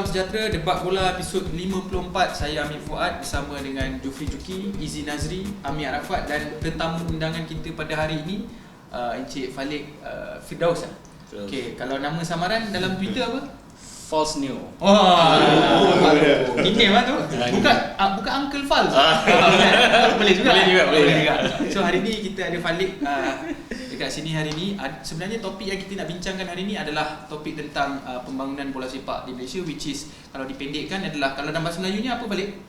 sejahtera, Debat Bola episod 54. Saya Amir Fuad bersama dengan Jufri Juki, Izzy Nazri, Amir Arafat dan tetamu undangan kita pada hari ini Encik Falik Firdaus. Okey, kalau nama samaran dalam Twitter apa? False New. Nickname lah tu. Bukan Uncle Fals. Boleh juga. Boleh juga. So hari ni kita ada Falik dekat sini hari ni. Sebenarnya topik yang kita nak bincangkan hari ni adalah topik tentang pembangunan bola sepak di Malaysia, which is kalau dipendekkan adalah, kalau dalam bahasa Melayunya apa balik?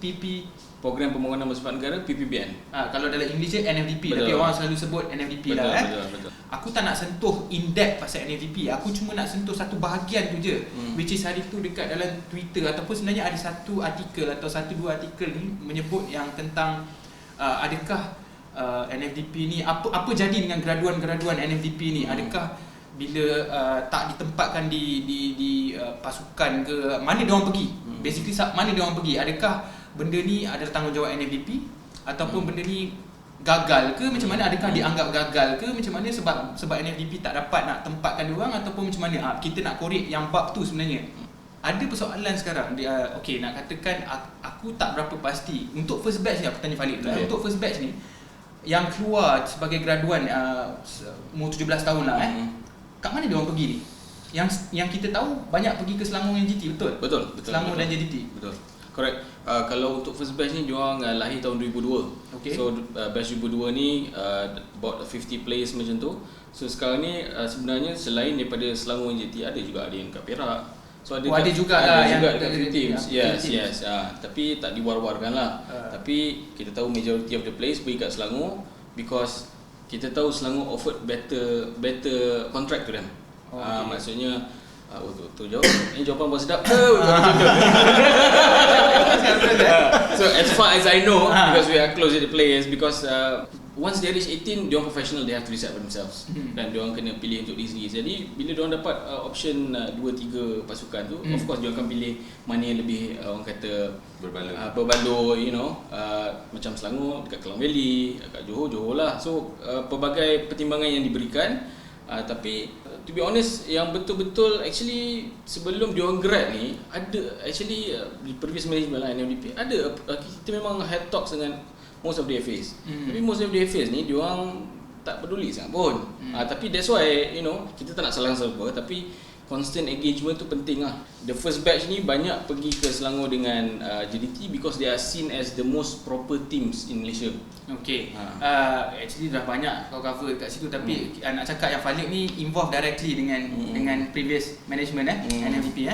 Program Pembangunan Bola Sepak Negara, PPBN. Kalau dalam English NFDP, betul. Tapi orang selalu sebut NFDP betul, lah. Betul. Aku tak nak sentuh in-depth pasal NFDP. Aku cuma nak sentuh satu bahagian tu je, which is hari tu dekat dalam Twitter, ataupun sebenarnya ada satu artikel atau satu dua artikel ni menyebut yang tentang adakah NFDP ni, apa jadi dengan graduan-graduan NFDP ni? Adakah bila tak ditempatkan di pasukan ke, mana dia orang pergi? Basically mana dia orang pergi? Adakah benda ni adalah tanggungjawab NFDP ataupun benda ni gagal ke, macam mana? Adakah dianggap gagal ke, macam mana sebab NFDP tak dapat nak tempatkan dia orang, ataupun macam mana? Kita nak korek yang bab tu sebenarnya. Ada persoalan sekarang dia, okey, nak katakan aku tak berapa pasti untuk first batch ni. Aku tanya Falik dulu. Untuk first batch ni yang keluar sebagai graduan umur 17 tahun lah kat mana dia orang pergi ni? Yang kita tahu banyak pergi ke Selangor dan JDT, betul? Selangor dan JDT. Betul. Correct. Kalau untuk first batch ni diorang lahir tahun 2002. Okay. So batch 2002 ni about 50 players macam tu. So sekarang ni sebenarnya selain daripada Selangor dan JDT, ada yang kat Perak. So ada juga yang dekat Philippines. Yes. Tapi tak diwar-warkan lah. Tapi kita tahu majority of the players pergi kat Selangor because kita tahu Selangor offered better contract to them. Maksudnya tu jawab. Ini jawapan buat sedap. So as far as I know, because we are close with the players, because once they reach 18, dia orang professional, they have to decide for themselves. Dan dia orang kena pilih untuk diri sendiri. Jadi bila dia orang dapat option 2-3 pasukan tu, of course dia orang akan pilih mana yang lebih orang kata berbaloi, macam Selangor dekat Klang Valley, dekat Johor lah. So pelbagai pertimbangan yang diberikan. Tapi to be honest, yang betul-betul actually sebelum diorang grad ni ada actually di previous management lah NMDP ada kita memang had talks dengan most of the FAs. Tapi most of the FAs ni diorang tak peduli sangat pun. Tapi that's why kita tak nak salah siapa, tapi constant engagement tu penting lah. The first batch ni banyak pergi ke Selangor dengan JDT because they are seen as the most proper teams in Malaysia. Okay. Actually dah banyak kau cover kat situ, tapi nak cakap yang Falik ni involved directly dengan previous management NFDP.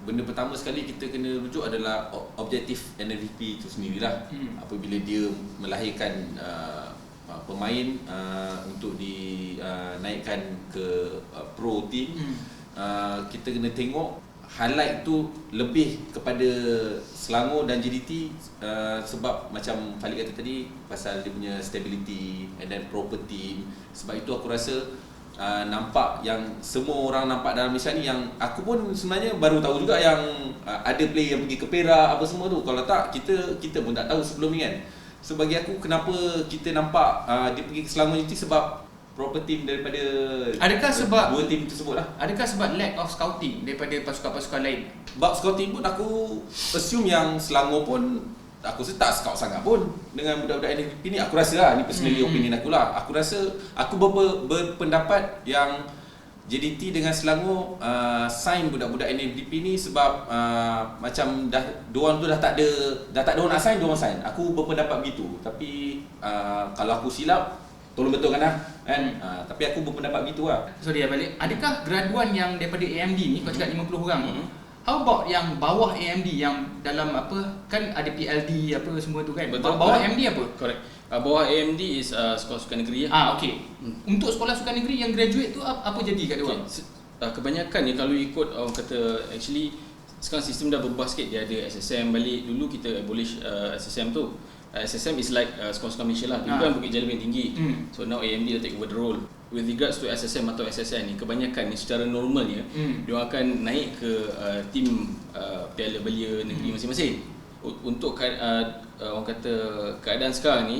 Benda pertama sekali kita kena rujuk adalah objektif NFDP itu sendirilah. Apabila dia melahirkan pemain untuk dinaikkan ke pro team, kita kena tengok highlight tu lebih kepada Selangor dan JDT, sebab macam Falik kata tadi pasal dia punya stability and then proper team. Sebab itu aku rasa nampak yang semua orang nampak dalam Malaysia ni, yang aku pun sebenarnya baru tahu juga yang ada player yang pergi ke Perak apa semua tu. Kalau tak kita pun tak tahu sebelum ni kan. So bagi aku, kenapa kita nampak dia pergi ke Selangor JDT, sebab proper team daripada dua team tersebut lah. Adakah sebab lack of scouting daripada pasukan-pasukan lain? Bab scouting pun aku assume yang Selangor pun aku rasa tak scout sangat pun dengan budak-budak NFDP ni. Aku rasa lah, ni personally opinion aku lah. Aku rasa aku berpendapat yang JDT dengan Selangor sign budak-budak NFDP ni sebab macam diorang tu dah tak ada orang nak sign, diorang sign. Aku berpendapat begitu. Tapi kalau aku silap, tolong betulkan lah kan. Tapi aku berpendapat gitu lah. Sorry balik. Adakah graduan yang daripada AMD ni, kau cakap 50 orang, how about yang bawah AMD yang dalam apa, kan ada PLD apa semua tu kan? Betul. Bawah AMD apa? Correct. Bawah AMD is sekolah sukan negeri ya. Okay. Untuk sekolah sukan negeri yang graduate tu apa jadi kat dia orang? Kebanyakan ni kalau ikut orang kata, actually sekarang sistem dah berubah sikit. Dia ada SSM balik. Dulu kita abolish SSM tu. SSM is like sekolah-sekolah Malaysia lah. Dulu kan Bukit Jalil yang tinggi. So now AMD dah take over the role. With regards to SSM atau SSN ni, kebanyakan ni secara normalnya dia akan naik ke tim Piala Belia negeri masing-masing. untuk orang kata keadaan sekarang ni,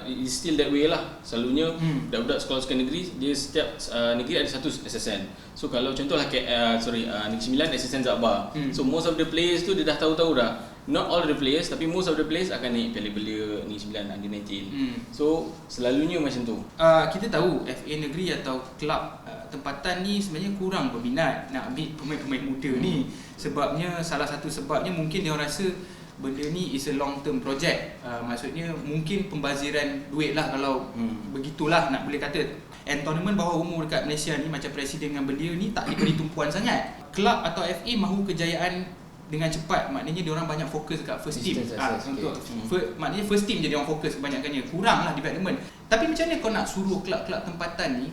it is still that way lah. Selalunya budak-budak sekolah negeri, dia setiap negeri ada satu SSN. So kalau contohlah Negeri Sembilan SSN Zakbar. So most of the players tu dia dah tahu-tahu dah. Not all the players, tapi most of the players akan naik Piala Belia Negeri Sembilan Under 19. So selalunya macam tu. Kita tahu FA negeri atau kelab tempatan ni sebenarnya kurang berminat nak ambil pemain-pemain muda ni. Sebabnya, salah satu sebabnya mungkin dia orang rasa benda ni is a long term project. Maksudnya mungkin pembaziran duit lah kalau begitulah nak boleh kata. And tournament bawah umur dekat Malaysia ni macam presiden dengan belia ni tak diberi tumpuan sangat. Kelab atau FA mahu kejayaan dengan cepat, maknanya dia orang banyak fokus dekat first team. Maknanya first team je dia orang fokus kebanyakannya. Kuranglah development. Tapi macam mana kau nak suruh kelab-kelab tempatan ni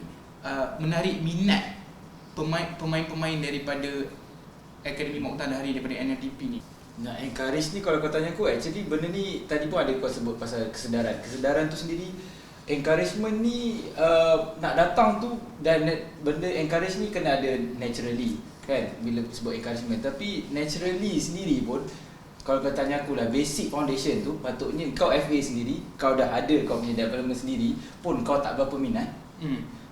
menarik minat pemain-pemain daripada Akademi Mokhtar Dahri, daripada NFDP ni? Nak encourage ni, kalau kau tanya aku, actually benda ni tadi pun ada kau sebut pasal kesedaran. Kesedaran tu sendiri, encouragement ni nak datang tu, dan benda encourage ni kena ada naturally kan, bila sebut encouragement. Tapi naturally sendiri pun, kalau kau tanya aku lah, basic foundation tu patutnya kau FA sendiri, kau dah ada kau punya development sendiri pun kau tak berapa minat.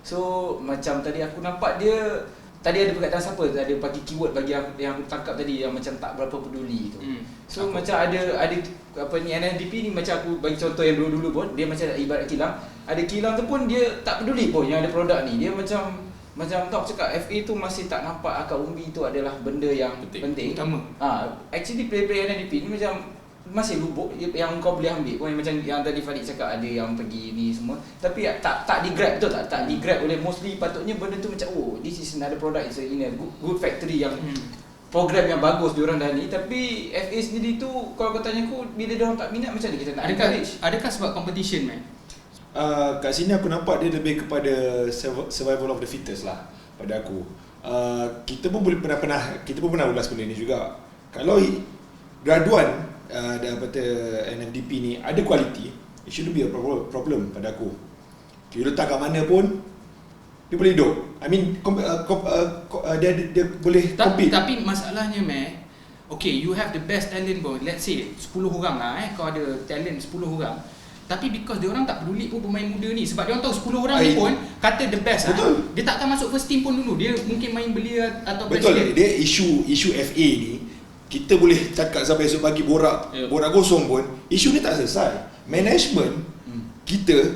So macam tadi aku nampak dia, tadi ada perkataan siapa, ada bagi keyword bagi aku, yang aku tangkap tadi, yang macam tak berapa peduli tu. So macam ada apa ni, NNDP ni, macam aku bagi contoh yang dulu-dulu pun, dia macam ibarat kilang. Ada kilang tu pun dia tak peduli pun yang ada produk ni. Dia macam tau cakap, FA tu masih tak nampak akar umbi tu adalah benda yang penting. Utama. Actually player-player NNDP ni macam masih lubuk yang kau boleh ambil pun, macam yang tadi Farid cakap, ada yang pergi ni semua, tapi tak di-grab, betul tak di-grab oleh mostly. Patutnya benda tu macam, oh, this is another product, it's in a good factory, yang program yang bagus diorang dah ni. Tapi FA sendiri tu, kalau kau tanya aku, bila diorang tak minat, macam mana kita nak encourage? Adakah sebab competition, man? Kat sini aku nampak dia lebih kepada survival of the fittest lah pada aku. Kita pun pernah ulas benda ni juga. Kalau graduan daripada NFDP ni ada quality, it shouldn't be a problem pada aku. Dia letak kat mana pun dia boleh hidup. I mean dia boleh compete. Tapi masalahnya, okay, you have the best talent pun, let's say 10 orang lah, kau ada talent 10 orang, tapi because dia orang tak peduli pun pemain muda ni, sebab dia orang tahu 10 orang ni pun kata the best lah, dia tak akan masuk first team pun dulu. Dia mungkin main belia atau presiden. Betul, dia isu FA ni kita boleh cakap sampai esok pagi, borak kosong pun isu ni tak selesai. Management kita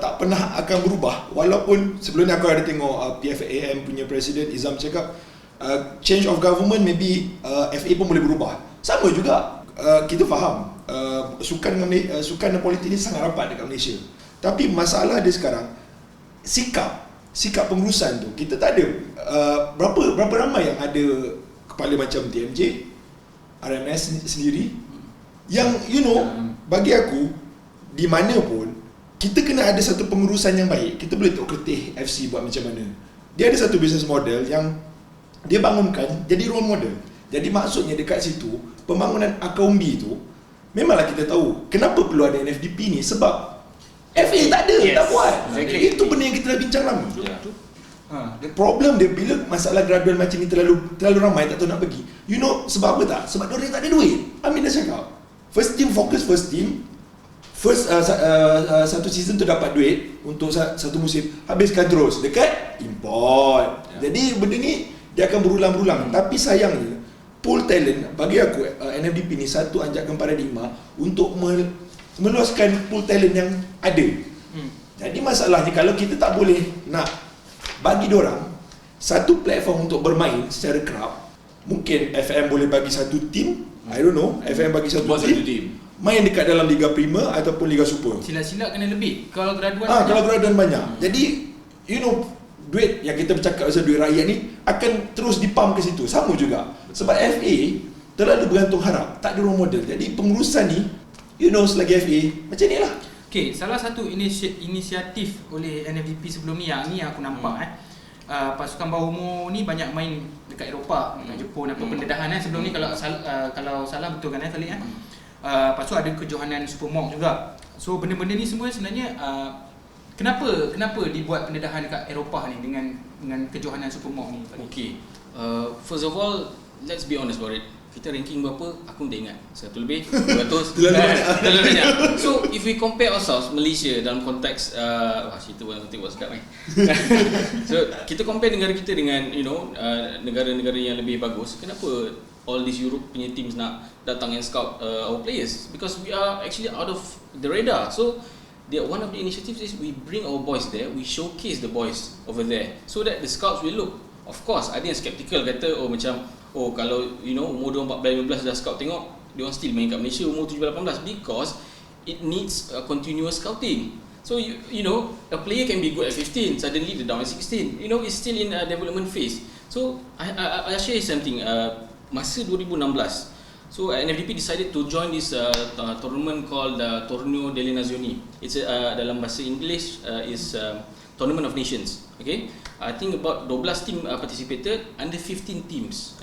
tak pernah akan berubah, walaupun sebelum ni aku ada tengok PFAM punya presiden Izam cakap change of government, maybe FA pun boleh berubah. Sama juga, kita faham sukan dan politik ni sangat rapat dekat Malaysia, tapi masalah dia sekarang sikap pengurusan tu. Kita tak ada berapa ramai yang ada kepala macam TMJ, RMS sendiri, yang bagi aku di mana pun kita kena ada satu pengurusan yang baik. Kita boleh tengok Kertih FC buat macam mana. Dia ada satu business model yang dia bangunkan jadi role model. Jadi maksudnya dekat situ, pembangunan akar umbi tu, memanglah kita tahu kenapa perlu ada NFDP ni, sebab FA tak ada, tak buat. Itu benda yang kita dah bincang lama. Problem dia bila masalah gradual macam ni terlalu ramai tak tahu nak pergi. Sebab apa tak? Sebab diorang tak ada duit. Amin dah cakap, first team fokus first team. Satu season tu dapat duit untuk satu musim, habiskan terus dekat import. Jadi benda ni dia akan berulang-ulang. Tapi sayangnya pool talent bagi aku, NFDP ni satu anjakan paradigma untuk meluaskan pool talent yang ada. Jadi masalahnya kalau kita tak boleh nak bagi diorang satu platform untuk bermain secara kerap, mungkin FM boleh bagi satu team, I don't know, FM bagi satu team main dekat dalam Liga Prima ataupun Liga Super. Silat-silat kena lebih kalau graduan kalau graduan banyak. Jadi duit yang kita bercakap pasal duit rakyat ni akan terus dipump ke situ. Sama juga sebab FA terlalu bergantung harap, tak ada role model. Jadi pengurusan ni selagi FA macam ni lah. Okay, salah satu inisiatif oleh NFDP sebelum ni, yang ni aku nampak pasukan bawah umur ni banyak main dekat Eropah, dekat Jepun, apa pendedahan sebelum ni, kalau salah betul kan Khalid lepas tu ada kejohanan Supermog juga. So benda-benda ni semua sebenarnya kenapa dibuat pendedahan dekat Eropah ni dengan kejohanan Supermog ni? Okay, first of all, let's be honest about it. kita ranking berapa aku tak ingat, 100 lebih 200 terlalu banyak. So if we compare ourselves Malaysia dalam konteks cerita orang tengok sekejap so kita compare negara kita dengan negara-negara yang lebih bagus, kenapa all these Europe punya teams nak datang and scout our players? Because we are actually out of the radar. So one of the initiatives is we bring our boys there, we showcase the boys over there so that the scouts will look. Of course ada yang skeptical kata kalau umur dia 14-15 dah scout tengok dia orang still main kat Malaysia umur 17-18, because it needs continuous scouting. So a player can be good at 15, suddenly they're down at 16, it's still in a development phase. So I share something, masa 2016, so NFDP decided to join this tournament called Torneo delle Nazioni. It's dalam bahasa English is Tournament of Nations. Okay, I think about 12 team participated, under 15 teams.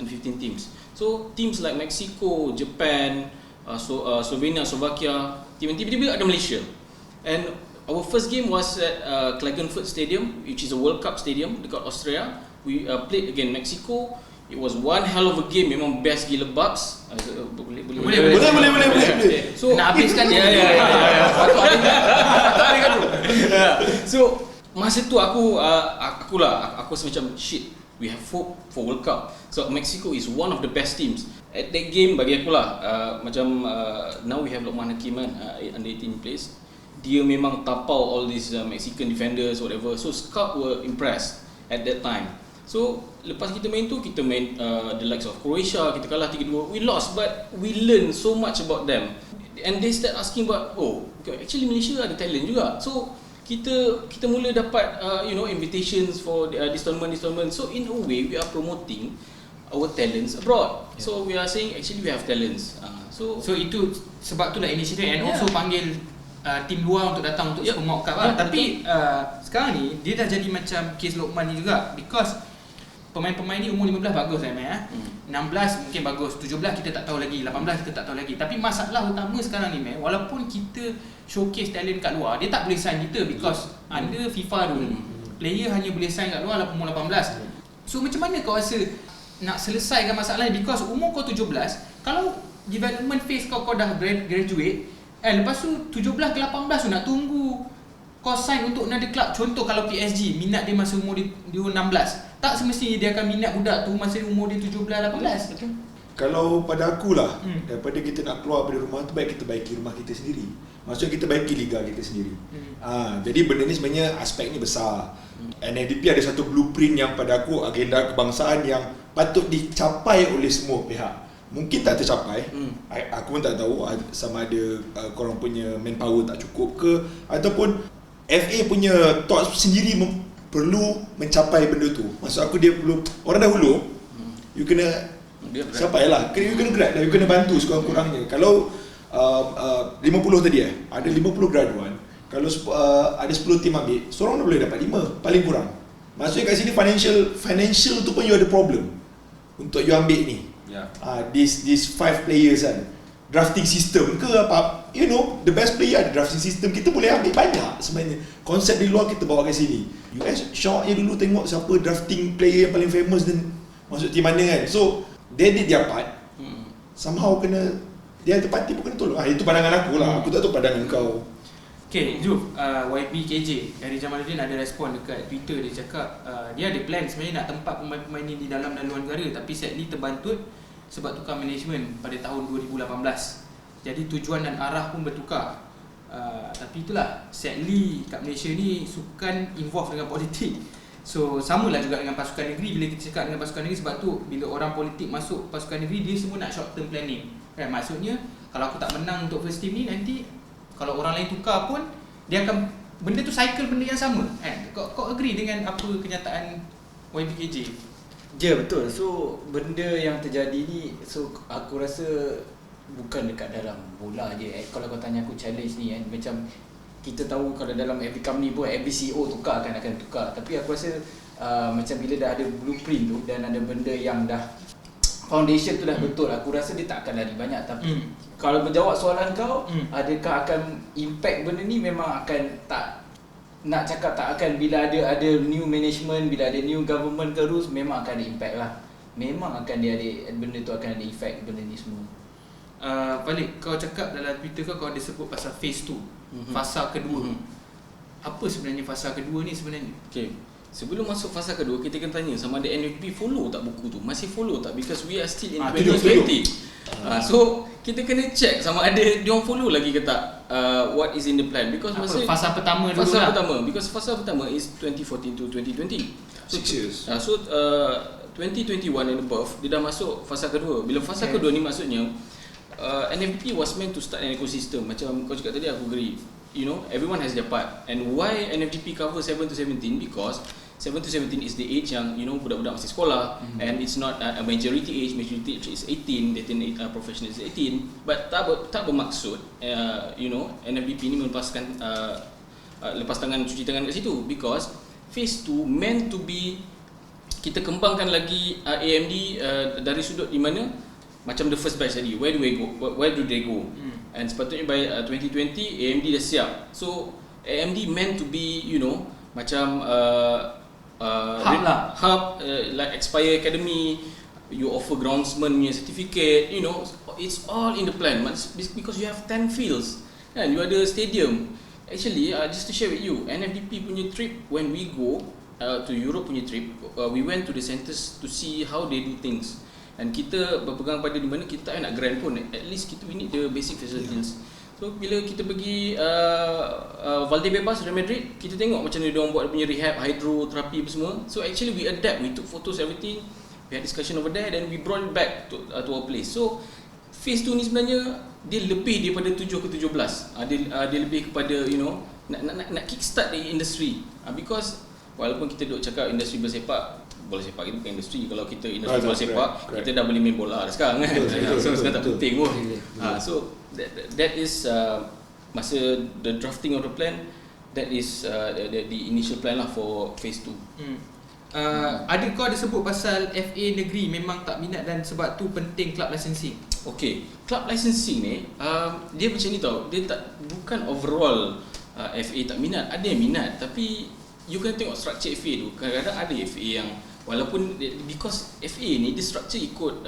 So teams like Mexico, Japan, Slovenia, Slovakia, tiba-tiba ada Malaysia. And our first game was at Klagenfurt Stadium, which is a World Cup stadium dekat Austria. We played against Mexico. It was one hell of a game, memang best gila Bucks. Boleh. So nak habiskan dia. So masa tu aku semacam shit, we have hope for World Cup. So Mexico is one of the best teams. At that game bagi aku now we have Lokman Hakim under 18 place. Dia memang tapau all these Mexican defenders whatever. So scout were impressed at that time. So lepas kita main the likes of Croatia, kita kalah 3-2. We lost but we learn so much about them. And they start asking about actually Malaysia ada talent juga. So kita mula dapat invitations for this tournament. So in a way we are promoting our talents abroad. Yeah. So we are saying actually we have talents. So itu sebab itulah inisiatif and also panggil tim luar untuk datang untuk promote cup tapi sekarang ni dia dah jadi macam case Lokman ni juga, because pemain-pemain ni umur 15 bagus 16 mungkin bagus, 17 kita tak tahu lagi, 18 kita tak tahu lagi. Tapi masalah utama sekarang ni walaupun kita showcase talent kat luar, dia tak boleh sign kita because under FIFA rule player hanya boleh sign kat luar umur 18. So macam mana kau rasa nak selesaikan masalah ni, because umur kau 17, kalau development phase kau dah graduate lepas tu 17 ke 18 tu nak tunggu kau sign untuk another club. Contoh kalau PSG minat dia masa umur dia 16, tak semestinya dia akan minat budak tu masa umur dia 17-18. Betul. Kalau pada akulah, daripada kita nak keluar dari rumah tu, baik kita baiki rumah kita sendiri. Maksudnya kita baiki liga kita sendiri. Jadi benda ni sebenarnya aspek ni besar. NFDP ada satu blueprint yang pada aku agenda kebangsaan yang patut dicapai oleh semua pihak. Mungkin tak tercapai, aku pun tak tahu sama ada korang punya manpower tak cukup ke, ataupun FA punya thoughts sendiri perlu mencapai benda tu. Maksud aku dia perlu, orang dahulu you kena capai lah, you kena grad lah, you kena bantu sekurang-kurangnya. Kalau 50 tadi ada 50 graduan, kalau ada 10 tim ambil, seorang dah boleh dapat 5 paling kurang. Maksudnya kat sini financial tu pun you ada problem untuk you ambil ni. These 5 players kan, drafting system ke apa, the best player ada drafting system, kita boleh ambil banyak sebenarnya. Konsep di luar kita bawa ke sini. US syoknya dulu tengok siapa drafting player yang paling famous dan masuk tim mana kan. So dia dia part somehow kena, dia terpati pun kena tolong. Itu pandangan aku lah. Aku tak tahu pandangan kau. Okay, Zul, YBKJ dari Jamaluddin ada respon dekat Twitter. Dia cakap dia ada plan sebenarnya nak tempat pemain-pemain ni di dalam dan luar negara, tapi sadly terbantut sebab tukar management pada tahun 2018. Jadi tujuan dan arah pun bertukar. Tapi itulah, sadly kat Malaysia ni sukan involve dengan politik. So samalah juga dengan pasukan negeri. Bila kita cakap dengan pasukan negeri, sebab tu bila orang politik masuk pasukan negeri, dia semua nak short term planning kan? Maksudnya kalau aku tak menang untuk first team ni, nanti kalau orang lain tukar pun dia akan, benda tu cycle benda yang sama kan? Kau agree dengan apa kenyataan YBKJ? Ya, betul. So benda yang terjadi ni, so aku rasa bukan dekat dalam bola je. Kalau kau tanya aku challenge ni kan, macam kita tahu kalau dalam every company pun every CEO tukar akan tukar. Tapi aku rasa macam bila dah ada blueprint tu dan ada benda yang dah foundation tu dah betul, aku rasa dia tak akan lari banyak. Tapi kalau menjawab soalan kau, adakah akan impact benda ni, memang akan tak, nak cakap tak akan. Bila ada new management, bila ada new government ke rules, memang akan ada impact lah. memang akan dia ada benda tu akan ada efek benda ni semua. Balik kau cakap dalam Twitter kau ada sebut pasal phase 2, fasa kedua. Apa sebenarnya fasa kedua ni sebenarnya? Okay. Sebelum masuk fasa kedua, kita kena tanya sama ada NFP follow tak buku tu. Masih follow tak? Because we are still in 2020. So kita kena check sama ada diorang follow lagi ke tak what is in the plan. Because fasa pertama dulu fasa lah. pertama. Because fasa pertama is 2014 to 2020. So 6 years. 2021 and above dia dah masuk fasa kedua. Bila fasa kedua ni maksudnya NFP was meant to start an ecosystem. Macam kau cakap tadi, aku agree. You know, everyone has their part. And why NFDP cover 7 to 17? Because 7 to 17 is the age yang, you know, budak-budak masih sekolah, and it's not a majority age is 18, professional is 18. But tak bermaksud you know, NFDP ni melepaskan lepas tangan, cuci tangan kat situ. Because phase 2 meant to be, kita kembangkan lagi AMD dari sudut di mana macam the first batch tadi, where do they go? And sepatutnya by 2020 AMD dah siap. So AMD meant to be, you know, macam hub like Aspire Academy, you offer groundsman punya certificate, you know, it's all in the plan. Because you have 10 fields and you ada stadium. Actually, just to share with you, NFDP punya trip, when we go to Europe punya trip, we went to the centres to see how they do things. And kita berpegang pada di mana kita tak nak grand pun, at least we need the basic facilities. So bila kita pergi Valdebebas, Real Madrid, kita tengok macam mana diorang buat punya rehab, hydroterapi apa semua. So actually we adapt, we took photos, everything, we had discussion over there, then we brought it back to our place. So phase 2 ni sebenarnya dia lebih daripada 7 ke 17. Dia lebih kepada, you know, nak kickstart the industry. Because walaupun kita duk cakap industri bola sepak kita bukan industri. Kalau kita industri bola sepak, kita dah boleh main bola dah sekarang kan. So sekarang tak penting pun. So that is masa the drafting of the plan, that is the initial plan lah for phase 2. Ada sebut pasal FA negeri memang tak minat dan sebab tu penting club licensing. Okay, club licensing ni dia macam ni tau. Dia bukan overall FA tak minat. Ada yang minat, tapi you kena tengok structure FA tu. Kadang-kadang ada FA yang walaupun, because FA ni dia structure ikut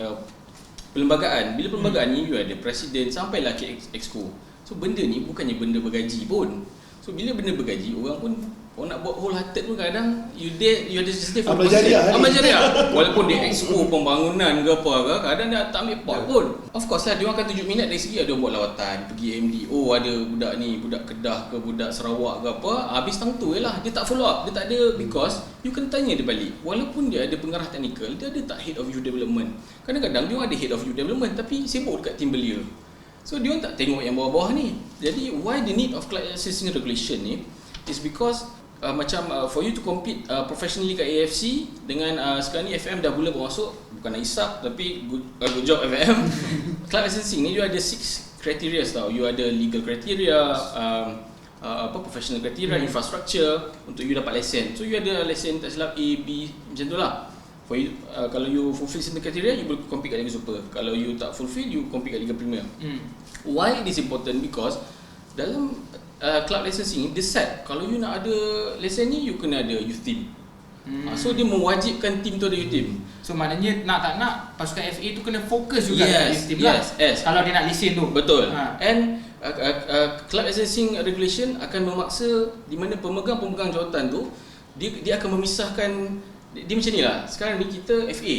perlembagaan. Bila perlembagaan ni you ada presiden sampailah ke exco. So benda ni bukannya benda bergaji pun. So bila benda bergaji, orang pun nak buat wholehearted pun kadang you ada just there for amal jariah. Walaupun dia exco pembangunan ke apa ke, kadang dia tak ambil part pun. Of course lah, dia orang akan tunjuk minat dari segi ada buat lawatan, pergi AMD. Oh ada budak ni, budak Kedah ke, budak Sarawak ke apa, habis tang tu je lah. Dia tak follow up, dia tak ada, because you kena tanya dia balik. Walaupun dia ada pengarah teknikal, dia ada tak head of youth development. Kadang-kadang dia ada head of youth development tapi sibuk dekat tim belia. So dia orang tak tengok yang bawah-bawah ni. Jadi why the need of club licensing regulation ni is because for you to compete professionally kat AFC dengan sekarang ni FM dah mula bermasuk, bukan nak isap tapi good job FM. Club licensing ni you ada 6 criteria tau. You ada legal criteria, professional criteria, infrastructure untuk you dapat lesen. So you ada lesen tak silap A, B macam tu lah. For you, kalau you fulfill certain criteria, you boleh compete kat Liga Super. Kalau you tak fulfill, you compete kat Liga Premier. Why it is important? Because dalam club licensing dia set, kalau you nak ada lesen ni, you kena ada youth team. So dia mewajibkan team tu ada youth team. So maknanya nak tak nak pasukan FA tu kena fokus juga kat youth team lah. Kalau dia nak lesen tu. Betul. And club licensing regulation akan memaksa di mana pemegang jawatan tu dia akan memisahkan. Dia macam ni lah. Sekarang ni kita FA,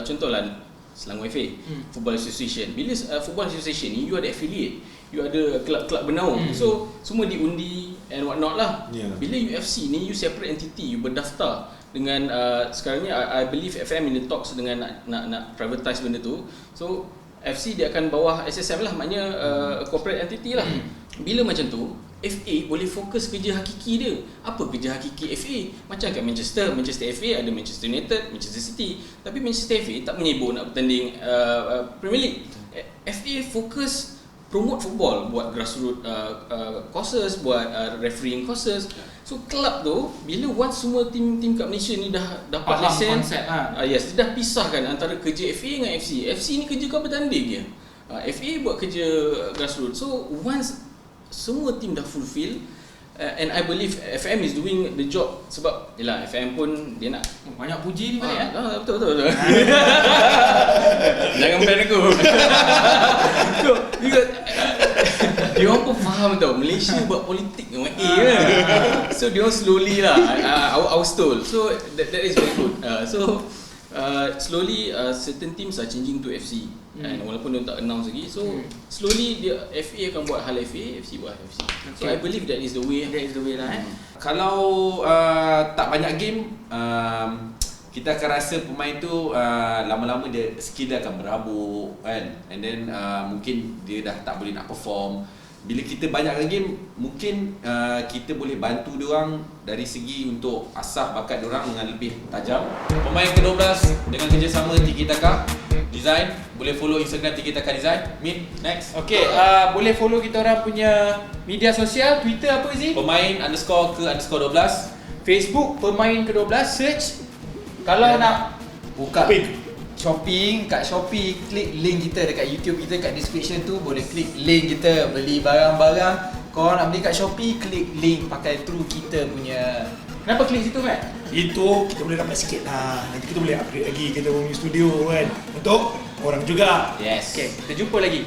contohlah Selangor FA, Football Association. Bila Football Association ni, you ada affiliate, you ada kelab-kelab bernaung. So semua diundi and what not lah. Bila UFC ni, you separate entity, you berdaftar dengan sekarang ni I believe FM in the talks dengan nak privatize benda tu. So FC dia akan bawah SSM lah, maknanya corporate entity lah. Bila macam tu, FA boleh fokus kerja hakiki dia. Apa kerja hakiki FA? Macam kat Manchester FA ada Manchester United, Manchester City. Tapi Manchester FA tak menyibuk nak bertanding Premier League. FA fokus promote football, buat grassroots courses, buat refereeing courses. So club tu bila once semua tim kat Malaysia ni dah dapat lesen, dia dah pisahkan antara kerja FA dengan FC. FC ni kerja kau bertanding je. FA buat kerja grassroots. So once semua tim dah fulfill, And I believe FM is doing the job sebab yelah FM pun dia nak Banyak puji ni balik betul. Jangan ban aku. So, because dia orang pun faham tau Malaysia buat politik dengan A kan. So dia orang slowly lah I was told. So that is very good. Slowly certain teams are changing to FC. And walaupun dia tak announce lagi, so slowly dia FA akan buat hal FA, FC buat FC. So I believe that is the way. That is the way lah Kalau tak banyak game, kita akan rasa pemain tu lama-lama dia skill dia akan berabuk kan, and then mungkin dia dah tak boleh nak perform. Bila kita banyakkan game, mungkin kita boleh bantu diorang dari segi untuk asah bakat diorang dengan lebih tajam. Pemain ke-12 dengan kerjasama Tiki Taka Design, boleh follow Instagram Tiki Taka Design. Min, next. Okay, boleh follow kita orang punya media sosial, Twitter apa Zee? Pemain_ke_12, Facebook Pemain ke-12, search. Kalau nak buka shopping, kat Shopee klik link kita dekat YouTube kita kat description tu, boleh klik link kita beli barang-barang. Kalau nak beli kat Shopee, klik link pakai through kita punya. Kenapa klik situ Matt? Itu kita boleh dapat sikit lah. Nanti kita boleh upgrade lagi kita punya studio kan, untuk orang juga. yes. Okay, kita jumpa lagi.